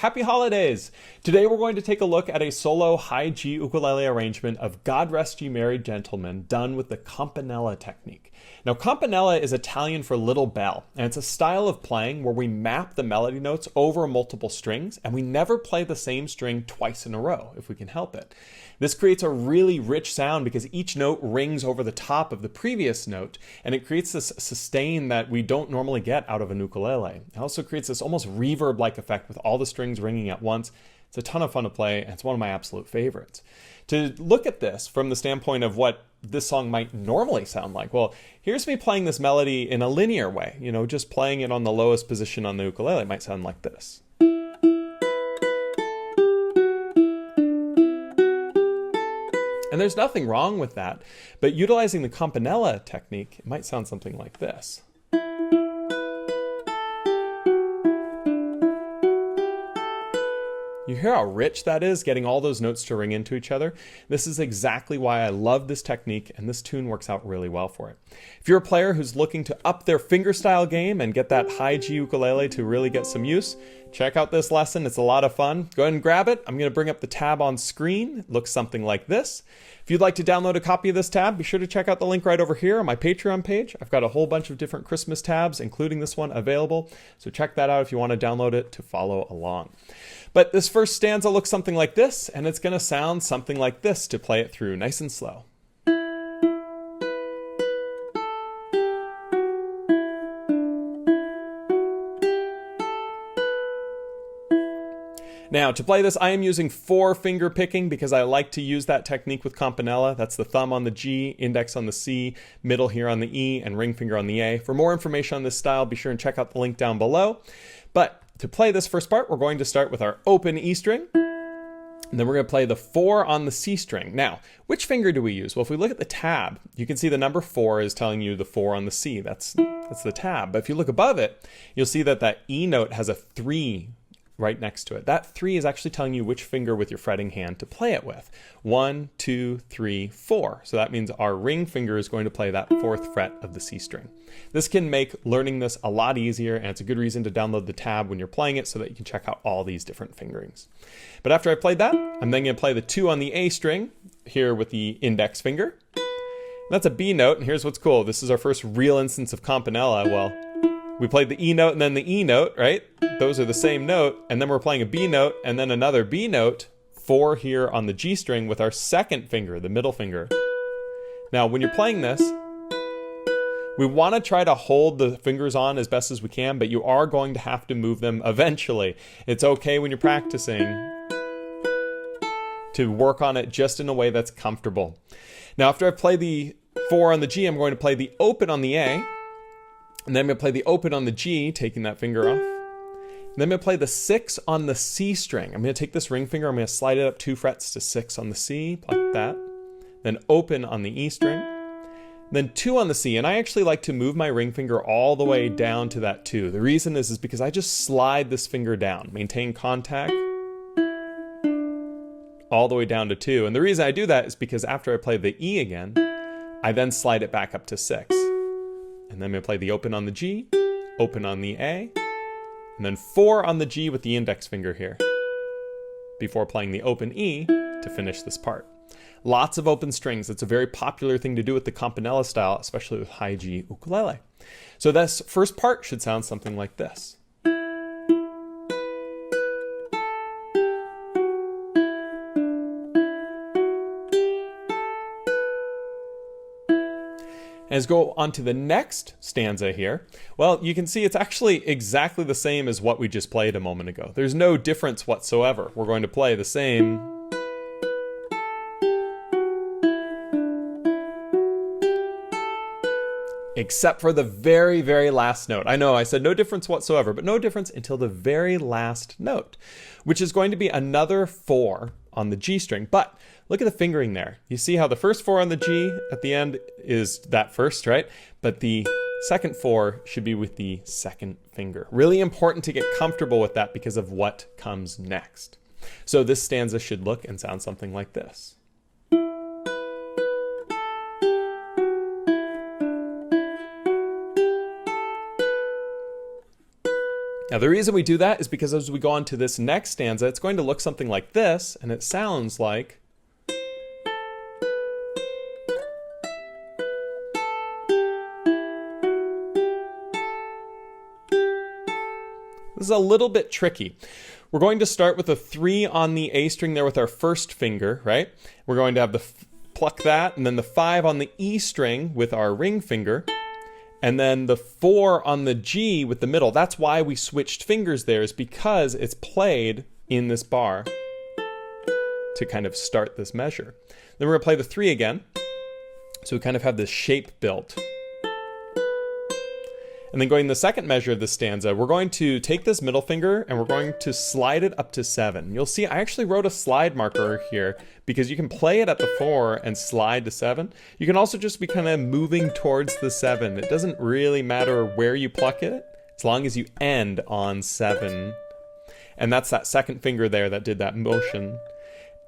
happy holidays! Today we're going to take a look at a solo high G ukulele arrangement of God Rest Ye Merry Gentlemen done with the Campanella technique. Now Campanella is Italian for little bell, and it's a style of playing where we map the melody notes over multiple strings and we never play the same string twice in a row if we can help it. This creates a really rich sound because each note rings over the top of the previous note, and it creates this sustain that we don't normally get out of an ukulele. It also creates this almost reverb-like effect with all the strings ringing at once. It's a ton of fun to play, and it's one of my absolute favorites. To look at this from the standpoint of what this song might normally sound like, well, here's me playing this melody in a linear way. You know, just playing it on the lowest position on the ukulele might sound like this. And there's nothing wrong with that, but utilizing the Campanella technique, it might sound something like this. You hear how rich that is, getting all those notes to ring into each other? This is exactly why I love this technique, and this tune works out really well for it. If you're a player who's looking to up their fingerstyle game and get that high G ukulele to really get some use, check out this lesson. It's a lot of fun. Go ahead and grab it. I'm going to bring up the tab on screen. It looks something like this. If you'd like to download a copy of this tab, be sure to check out the link right over here on my Patreon page. I've got a whole bunch of different Christmas tabs, including this one, available. So check that out if you want to download it to follow along. But this first stanza looks something like this, and it's going to sound something like this to play it through nice and slow. Now, to play this, I am using 4-finger picking because I like to use that technique with Campanella. That's the thumb on the G, index on the C, middle here on the E, and ring finger on the A. For more information on this style, be sure and check out the link down below. But to play this first part, we're going to start with our open E string, and then we're going to play the 4 on the C string. Now, which finger do we use? Well, if we look at the tab, you can see the number 4 is telling you the 4 on the C. That's the tab. But if you look above it, you'll see that that E note has a 3 right next to it. That 3 is actually telling you which finger with your fretting hand to play it with. 1, 2, 3, 4. So that means our ring finger is going to play that 4th fret of the C string. This can make learning this a lot easier, and it's a good reason to download the tab when you're playing it so that you can check out all these different fingerings. But after I played that, I'm then going to play the 2 on the A string here with the index finger. That's a B note, and here's what's cool. This is our first real instance of Campanella. Well, we played the E note and then the E note, right? Those are the same note, and then we're playing a B note and then another B note, 4 here on the G string with our second finger, the middle finger. Now, when you're playing this, we want to try to hold the fingers on as best as we can, but you are going to have to move them eventually. It's okay when you're practicing to work on it just in a way that's comfortable. Now, after I play the 4 on the G, I'm going to play the open on the A. And then I'm going to play the open on the G, taking that finger off. And then I'm going to play the 6 on the C string. I'm going to take this ring finger, I'm going to slide it up 2 frets to 6 on the C, like that. Then open on the E string. Then 2 on the C, and I actually like to move my ring finger all the way down to that 2. The reason is because I just slide this finger down, maintain contact, all the way down to 2. And the reason I do that is because after I play the E again, I then slide it back up to 6. And then I'm going to play the open on the G, open on the A, and then 4 on the G with the index finger here, before playing the open E to finish this part. Lots of open strings. It's a very popular thing to do with the Campanella style, especially with high G ukulele. So this first part should sound something like this. As go on to the next stanza here, well, you can see it's actually exactly the same as what we just played a moment ago. There's no difference whatsoever. We're going to play the same. Except for the very, very last note. I know I said no difference whatsoever, but no difference until the very last note, which is going to be another 4 on the G string. But look at the fingering there. You see how the first 4 on the G at the end is that first, right? But the second 4 should be with the second finger. Really important to get comfortable with that because of what comes next. So this stanza should look and sound something like this. Now, the reason we do that is because as we go on to this next stanza, it's going to look something like this, and it sounds like... This is a little bit tricky. We're going to start with a 3 on the A string there with our first finger, right? We're going to have the pluck that, and then the 5 on the E string with our ring finger, and then the 4 on the G with the middle. That's why we switched fingers there, is because it's played in this bar to kind of start this measure. Then we're going to play the 3 again. So we kind of have this shape built. And then going the second measure of the stanza, we're going to take this middle finger and we're going to slide it up to 7. You'll see I actually wrote a slide marker here because you can play it at the 4 and slide to 7. You can also just be kind of moving towards the 7. It doesn't really matter where you pluck it as long as you end on 7. And that's that second finger there that did that motion.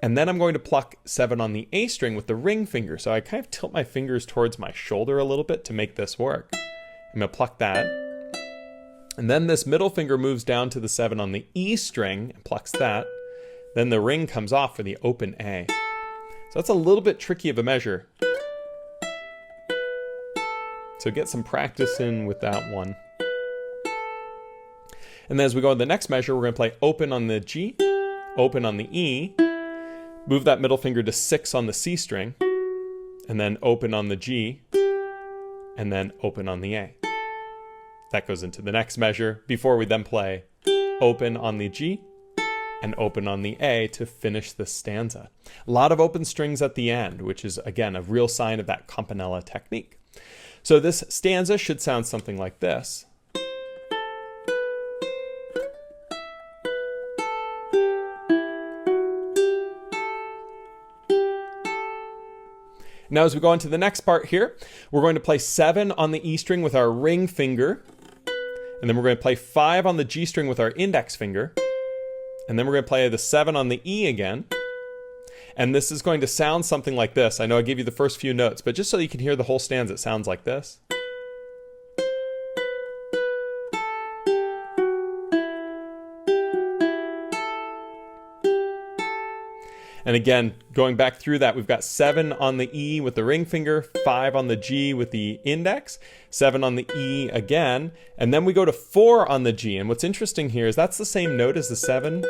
And then I'm going to pluck 7 on the A string with the ring finger. So I kind of tilt my fingers towards my shoulder a little bit to make this work. I'm going to pluck that. And then this middle finger moves down to the 7 on the E string and plucks that. Then the ring comes off for the open A. So that's a little bit tricky of a measure. So get some practice in with that one. And then as we go to the next measure, we're going to play open on the G, open on the E, move that middle finger to 6 on the C string, and then open on the G, and then open on the A. That goes into the next measure before we then play open on the G and open on the A to finish the stanza. A lot of open strings at the end, which is, again, a real sign of that Campanella technique. So this stanza should sound something like this. Now as we go on to the next part here, we're going to play 7 on the E string with our ring finger. And then we're going to play 5 on the G string with our index finger. And then we're going to play the 7 on the E again. And this is going to sound something like this. I know I gave you the first few notes, but just so you can hear the whole stanza, it sounds like this. And again, going back through that, we've got 7 on the E with the ring finger, 5 on the G with the index, 7 on the E again, and then we go to 4 on the G. And what's interesting here is that's the same note as the 7.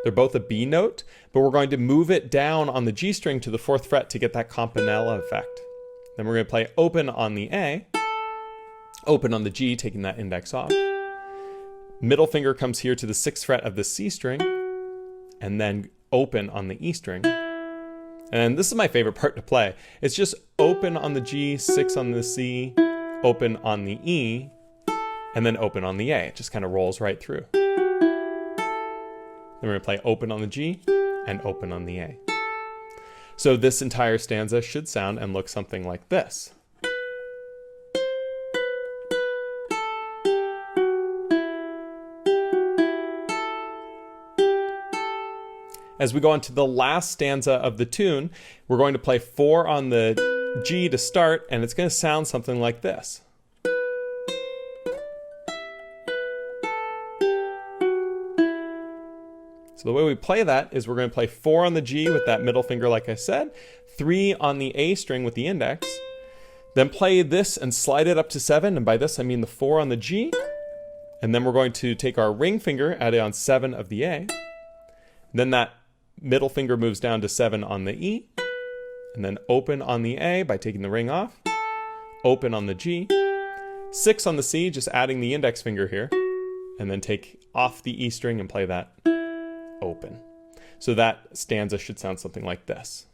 They're both a B note, but we're going to move it down on the G string to the 4th fret to get that Campanella effect. Then we're going to play open on the A, open on the G, taking that index off. Middle finger comes here to the 6th fret of the C string, and then open on the E string. And this is my favorite part to play. It's just open on the G, 6 on the C, open on the E, and then open on the A. It just kind of rolls right through. Then we're going to play open on the G and open on the A. So this entire stanza should sound and look something like this. As we go on to the last stanza of the tune, we're going to play 4 on the G to start, and it's going to sound something like this. So the way we play that is we're going to play 4 on the G with that middle finger, like I said, 3 on the A string with the index, then play this and slide it up to 7, and by this I mean the 4 on the G, and then we're going to take our ring finger, add it on 7 of the A, then that middle finger moves down to 7 on the E, and then open on the A by taking the ring off, open on the G, 6 on the C, just adding the index finger here, and then take off the E string and play that open. So that stanza should sound something like this.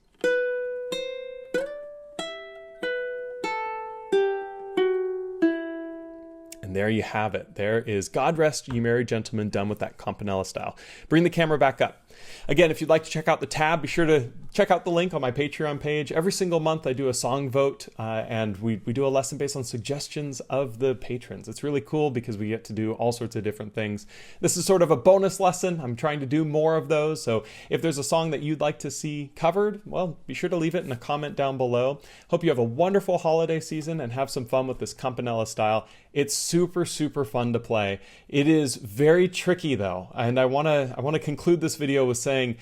And there you have it. There is God Rest Ye Merry Gentlemen done with that Campanella style. Bring the camera back up. Again, if you'd like to check out the tab, be sure to check out the link on my Patreon page. Every single month I do a song vote, and we do a lesson based on suggestions of the patrons. It's really cool because we get to do all sorts of different things. This is sort of a bonus lesson. I'm trying to do more of those, so if there's a song that you'd like to see covered, well, be sure to leave it in a comment down below. Hope you have a wonderful holiday season and have some fun with this Campanella style. It's super, super fun to play. It is very tricky though, and I want to conclude this video with saying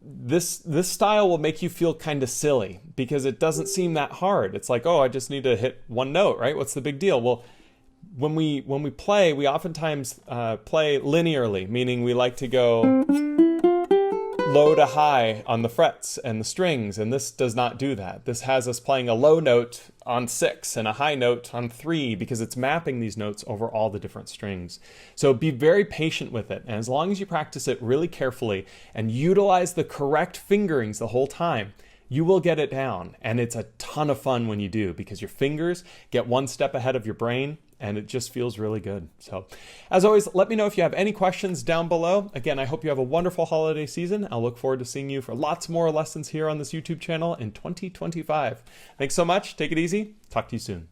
this style will make you feel kind of silly because it doesn't seem that hard. It's like, oh, I just need to hit one note, right? What's the big deal? Well, when we play, we oftentimes play linearly, meaning we like to go low to high on the frets and the strings, and this does not do that. This has us playing a low note on 6 and a high note on 3 because it's mapping these notes over all the different strings. So be very patient with it, and as long as you practice it really carefully and utilize the correct fingerings the whole time, you will get it down. And it's a ton of fun when you do because your fingers get one step ahead of your brain, and it just feels really good. So as always, let me know if you have any questions down below. Again, I hope you have a wonderful holiday season. I'll look forward to seeing you for lots more lessons here on this YouTube channel in 2025. Thanks so much. Take it easy. Talk to you soon.